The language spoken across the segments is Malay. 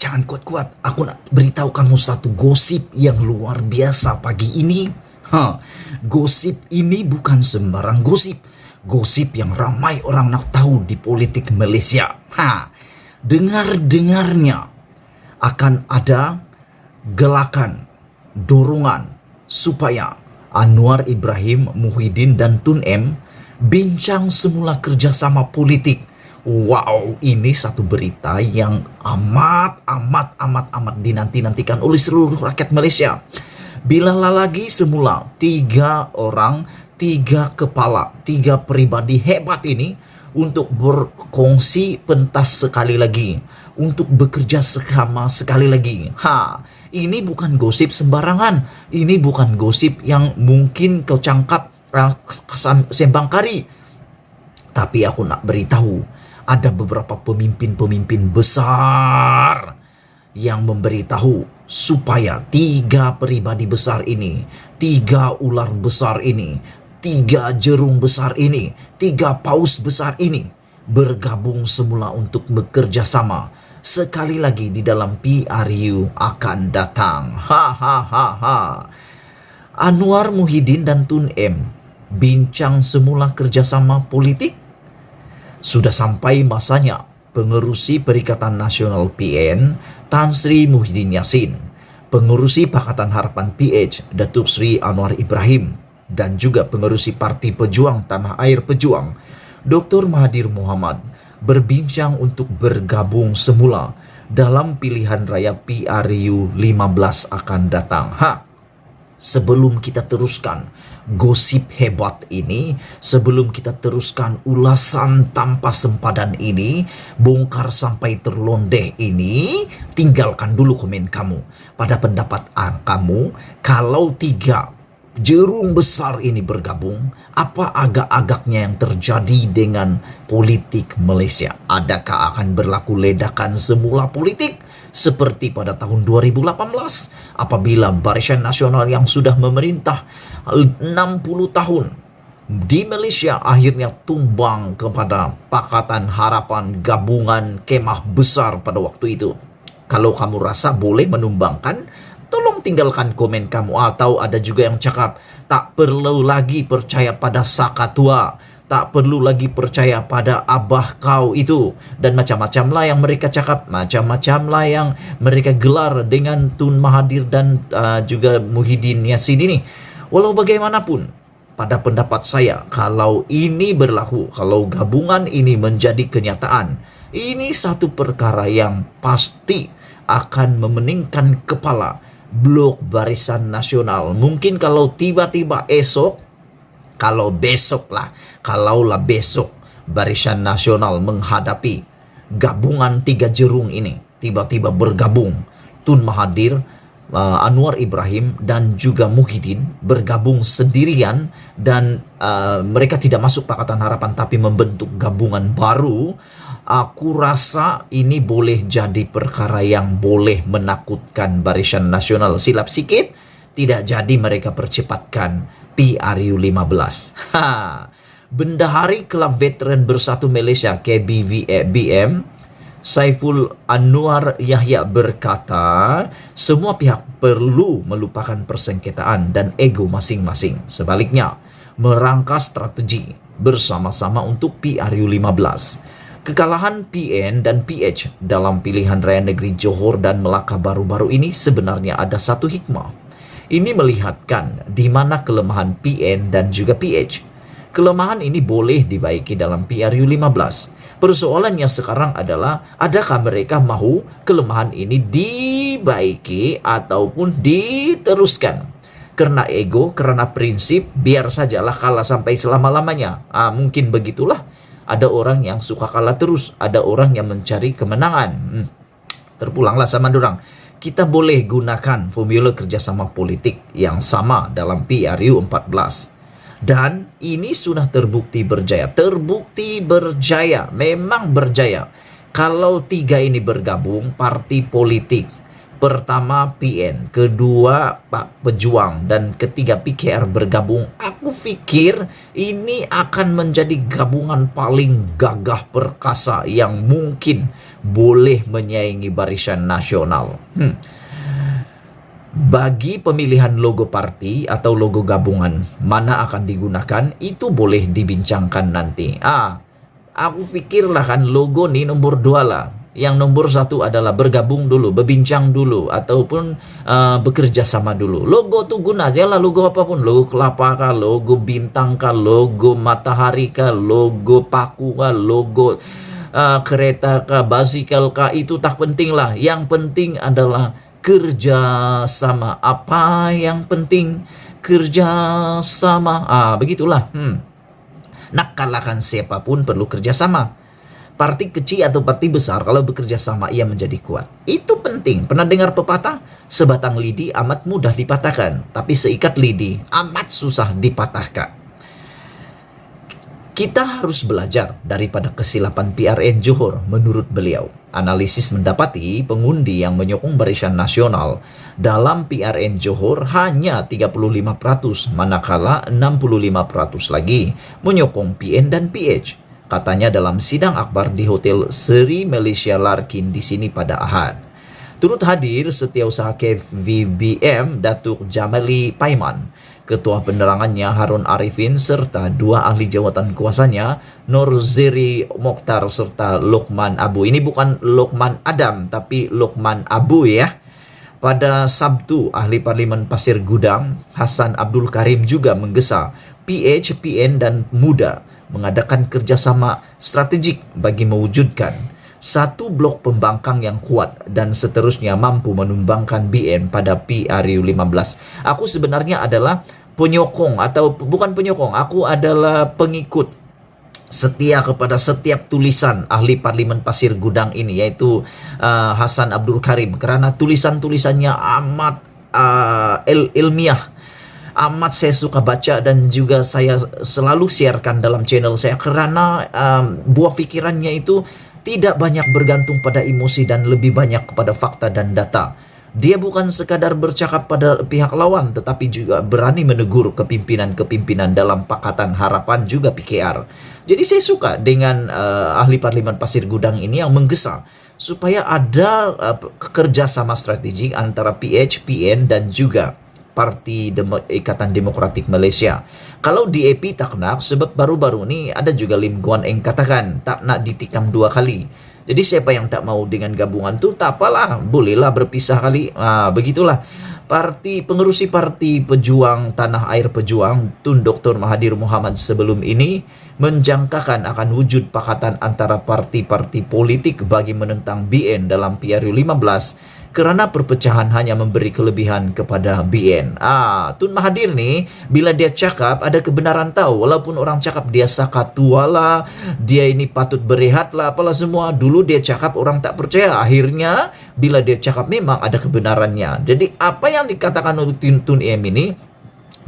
Jangan kuat-kuat, aku nak beritahu kamu satu gosip yang luar biasa pagi ini. Gosip ini bukan sembarang gosip. Gosip yang ramai orang nak tahu di politik Malaysia. Dengar-dengarnya akan ada gelakan, dorongan supaya Anwar Ibrahim, Muhyiddin dan Tun M bincang semula kerjasama politik. Wow, ini satu berita yang amat dinanti-nantikan oleh seluruh rakyat Malaysia. Bila lagi semula 3 orang, 3 kepala, 3 pribadi hebat ini untuk berkongsi pentas sekali lagi, untuk bekerja sama sekali lagi. Ini bukan gosip sembarangan. Ini bukan gosip yang mungkin kau cangkap sembang kari. Tapi aku nak beritahu, ada beberapa pemimpin-pemimpin besar yang memberitahu supaya 3 pribadi besar ini, 3 ular besar ini, 3 jerung besar ini, 3 paus besar ini bergabung semula untuk bekerja sama sekali lagi di dalam PRU akan datang. Anwar, Muhyiddin dan Tun M bincang semula kerjasama politik. Sudah sampai masanya pengerusi Perikatan Nasional PN Tan Sri Muhyiddin Yassin, pengerusi Pakatan Harapan PH Datuk Sri Anwar Ibrahim, dan juga pengerusi Parti Pejuang Tanah Air Pejuang Dr. Mahathir Mohamad berbincang untuk bergabung semula dalam pilihan raya PRU 15 akan datang. Sebelum kita teruskan gosip hebat ini, sebelum kita teruskan ulasan tanpa sempadan ini, bongkar sampai terlondeh ini, tinggalkan dulu komen kamu. Pada pendapat kamu, kalau 3 jerung besar ini bergabung, apa agak-agaknya yang terjadi dengan politik Malaysia? Adakah akan berlaku ledakan semula politik seperti pada tahun 2018 apabila Barisan Nasional yang sudah memerintah 60 tahun di Malaysia akhirnya tumbang kepada Pakatan Harapan Gabungan Kemah Besar pada waktu itu? Kalau kamu rasa boleh menumbangkan, tolong tinggalkan komen kamu. Atau ada juga yang cakap tak perlu lagi percaya pada Saka Tua, tak perlu lagi percaya pada abah kau itu, dan macam-macam lah yang mereka cakap, macam-macam lah yang mereka gelar dengan Tun Mahathir dan juga Muhyiddin Yassin ini. Walau bagaimanapun, pada pendapat saya, kalau ini berlaku, kalau gabungan ini menjadi kenyataan, ini satu perkara yang pasti akan memeningkan kepala Blok Barisan Nasional. Mungkin kalau tiba-tiba kalaulah besok Barisan Nasional menghadapi gabungan 3 jerung ini, tiba-tiba bergabung Tun Mahathir, Anwar Ibrahim dan juga Muhyiddin bergabung sendirian, dan mereka tidak masuk Pakatan Harapan tapi membentuk gabungan baru. Aku rasa ini boleh jadi perkara yang boleh menakutkan Barisan Nasional. Silap sikit, tidak jadi mereka percepatkan PRU 15. Bendahari Kelab Veteran Bersatu Malaysia KBVM Saiful Anwar Yahya berkata, semua pihak perlu melupakan persengketaan dan ego masing-masing. Sebaliknya, merangkas strategi bersama-sama untuk PRU 15. Kekalahan PN dan PH dalam pilihan raya negeri Johor dan Melaka baru-baru ini sebenarnya ada satu hikmah. Ini melihatkan di mana kelemahan PN dan juga PH. Kelemahan ini boleh dibaiki dalam PRU 15. Persoalannya sekarang adalah, adakah mereka mahu kelemahan ini dibaiki ataupun diteruskan? Karena ego, karena prinsip, biar sajalah kalah sampai selama-lamanya. Mungkin begitulah. Ada orang yang suka kalah terus, ada orang yang mencari kemenangan. Terpulanglah sama dorang. Kita boleh gunakan formula kerjasama politik yang sama dalam PRU 14. Dan ini sudah terbukti berjaya. Terbukti berjaya, memang berjaya. Kalau 3 ini bergabung, parti politik. Pertama PN, kedua Pak Pejuang, dan ketiga PKR bergabung. Aku pikir ini akan menjadi gabungan paling gagah perkasa yang mungkin boleh menyaingi Barisan Nasional. Bagi pemilihan logo parti atau logo gabungan mana akan digunakan, itu boleh dibincangkan nanti. Aku pikirlah kan logo nih nomor 2 lah. Yang nomor 1 adalah bergabung dulu, berbincang dulu, ataupun bekerja sama dulu. Logo tuh guna aja lah, logo apapun. Logo kelapa kah, logo bintang kah, logo matahari kah, logo paku kah, logo kereta kah, basikal kah, itu tak penting lah. Yang penting adalah kerja sama. Apa yang penting? Kerja sama. Begitulah. Nak kalahkan siapapun perlu kerja sama. Parti kecil atau parti besar kalau bekerja sama ia menjadi kuat. Itu penting. Pernah dengar pepatah? Sebatang lidi amat mudah dipatahkan, tapi seikat lidi amat susah dipatahkan. Kita harus belajar daripada kesilapan PRN Johor menurut beliau. Analisis mendapati pengundi yang menyokong Barisan Nasional dalam PRN Johor hanya 35%, manakala 65% lagi menyokong PN dan PH. Katanya dalam sidang akbar di Hotel Seri Malaysia Larkin di sini pada Ahad. Turut hadir Setiausaha KVBM Datuk Jamali Paiman, Ketua Penerangannya Harun Arifin, serta 2 ahli jawatan kuasanya Nur Ziri Mokhtar serta Lokman Abu. Ini bukan Lokman Adam tapi Lokman Abu ya. Pada Sabtu, ahli Parlimen Pasir Gudang Hasan Abdul Karim juga menggesa PH, PN dan Muda mengadakan kerjasama strategik bagi mewujudkan satu blok pembangkang yang kuat dan seterusnya mampu menumbangkan BN pada PRU15. Aku sebenarnya adalah penyokong atau bukan penyokong, aku adalah pengikut setia kepada setiap tulisan ahli Parlimen Pasir Gudang ini, yaitu Hasan Abdul Karim, karena tulisan-tulisannya amat ilmiah. Amat saya suka baca dan juga saya selalu siarkan dalam channel saya karena buah pikirannya itu tidak banyak bergantung pada emosi dan lebih banyak kepada fakta dan data. Dia bukan sekadar bercakap pada pihak lawan tetapi juga berani menegur kepimpinan-kepimpinan dalam Pakatan Harapan juga PKR. Jadi saya suka dengan ahli Parlimen Pasir Gudang ini yang menggesa supaya ada kerjasama strategik antara PH, PN dan juga Parti Ikatan Demokratik Malaysia. Kalau DAP tak nak, sebab baru-baru ni ada juga Lim Guan Eng katakan tak nak ditikam 2 kali. Jadi siapa yang tak mau dengan gabungan tu tak apalah, bolehlah berpisah kali. Begitulah. Pengerusi Parti Pejuang Tanah Air Pejuang Tun Dr. Mahathir Mohamad sebelum ini menjangkakan akan wujud pakatan antara parti-parti politik bagi menentang BN dalam PRU15 kerana perpecahan hanya memberi kelebihan kepada BN. Tun Mahathir ni bila dia cakap ada kebenaran tahu, walaupun orang cakap dia sakatua lah, dia ini patut berehat lah, apalah semua. Dulu dia cakap orang tak percaya, akhirnya bila dia cakap memang ada kebenarannya. Jadi apa yang dikatakan oleh Tun M ini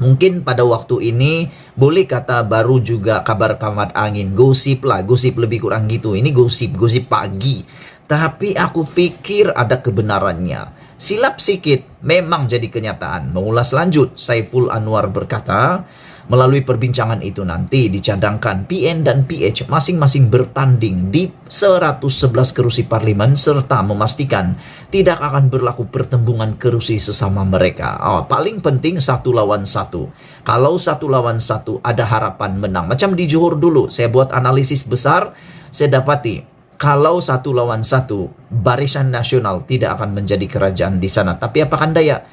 mungkin pada waktu ini boleh kata baru juga kabar kamat angin, gosip lah, gosip lebih kurang gitu. Ini gosip pagi. Tapi aku pikir ada kebenarannya. Silap sikit memang jadi kenyataan. Mengulas lanjut, Saiful Anwar berkata, melalui perbincangan itu nanti dicadangkan PN dan PH masing-masing bertanding di 111 kerusi parlimen serta memastikan tidak akan berlaku pertembungan kerusi sesama mereka. Paling penting 1 lawan 1. Kalau 1 lawan 1 ada harapan menang. Macam di Johor dulu, saya buat analisis besar, saya dapati kalau 1 lawan 1, Barisan Nasional tidak akan menjadi kerajaan di sana. Tapi apakan daya,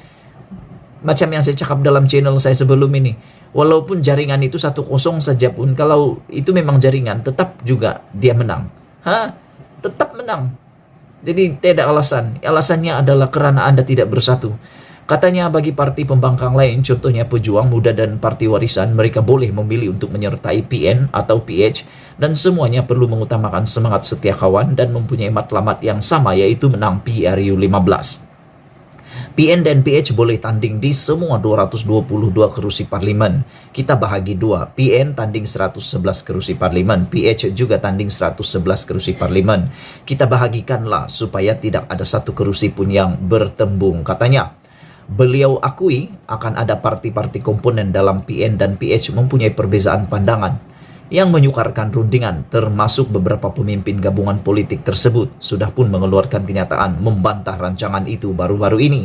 macam yang saya cakap dalam channel saya sebelum ini, walaupun jaringan itu 1-0 saja pun, kalau itu memang jaringan, tetap juga dia menang. Tetap menang. Jadi tidak alasan. Alasannya adalah karena Anda tidak bersatu. Katanya bagi parti pembangkang lain, contohnya Pejuang, Muda dan Parti Warisan, mereka boleh memilih untuk menyertai PN atau PH dan semuanya perlu mengutamakan semangat setia kawan dan mempunyai matlamat yang sama, yaitu menang PRU15. PN dan PH boleh tanding di semua 222 kerusi parlimen. Kita bahagi 2. PN tanding 111 kerusi parlimen, PH juga tanding 111 kerusi parlimen. Kita bahagikanlah supaya tidak ada satu kerusi pun yang bertembung, katanya. Beliau akui akan ada parti-parti komponen dalam PN dan PH mempunyai perbezaan pandangan. yang menyukarkan rundingan, termasuk beberapa pemimpin gabungan politik tersebut sudah pun mengeluarkan kenyataan membantah rancangan itu baru-baru ini.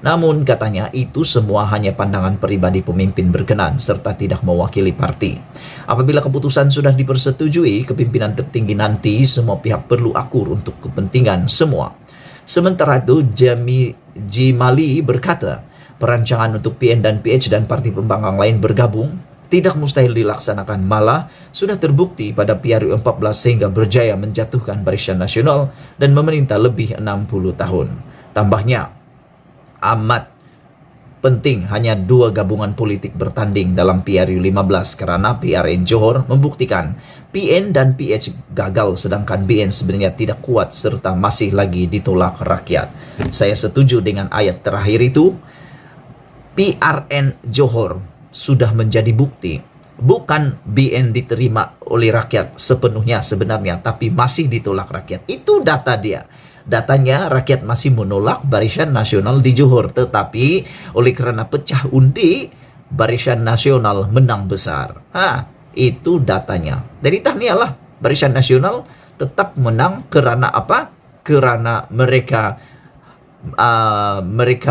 Namun katanya itu semua hanya pandangan pribadi pemimpin berkenan serta tidak mewakili parti. Apabila keputusan sudah dipersetujui kepimpinan tertinggi nanti, semua pihak perlu akur untuk kepentingan semua. Sementara itu Jimali berkata, perancangan untuk PN dan PH dan parti pembangkang lain bergabung tidak mustahil dilaksanakan, malah sudah terbukti pada PRU 14 sehingga berjaya menjatuhkan Barisan Nasional dan memerintah lebih 60 tahun. Tambahnya, amat penting hanya 2 gabungan politik bertanding dalam PRU 15 karena PRN Johor membuktikan PN dan PH gagal sedangkan BN sebenarnya tidak kuat serta masih lagi ditolak rakyat. Saya setuju dengan ayat terakhir itu. PRN Johor sudah menjadi bukti, bukan BN diterima oleh rakyat sepenuhnya sebenarnya, tapi masih ditolak rakyat. Itu data dia. Datanya rakyat masih menolak Barisan Nasional di Johor, tetapi oleh karena pecah undi, Barisan Nasional menang besar. Itu datanya. Jadi tahniahlah, Barisan Nasional tetap menang karena apa? Karena mereka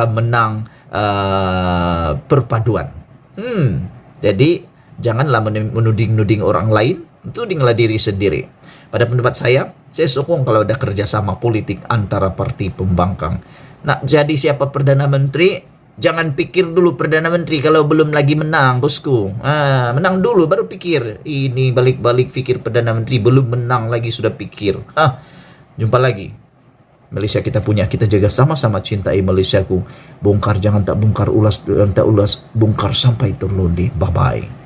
menang perpaduan. Jadi janganlah menuding-nuding orang lain, tudinglah diri sendiri. Pada pendapat saya sokong kalau ada kerjasama politik antara parti pembangkang. Nak jadi siapa Perdana Menteri, jangan pikir dulu Perdana Menteri kalau belum lagi menang, bosku. Menang dulu baru pikir. Ini balik-balik pikir Perdana Menteri, belum menang lagi sudah pikir. Jumpa lagi. Malaysia kita punya, kita jaga sama-sama, cintai Malaysiaku. Bongkar jangan tak bongkar, ulas jangan tak ulas, bongkar sampai terlundi. Bye-bye.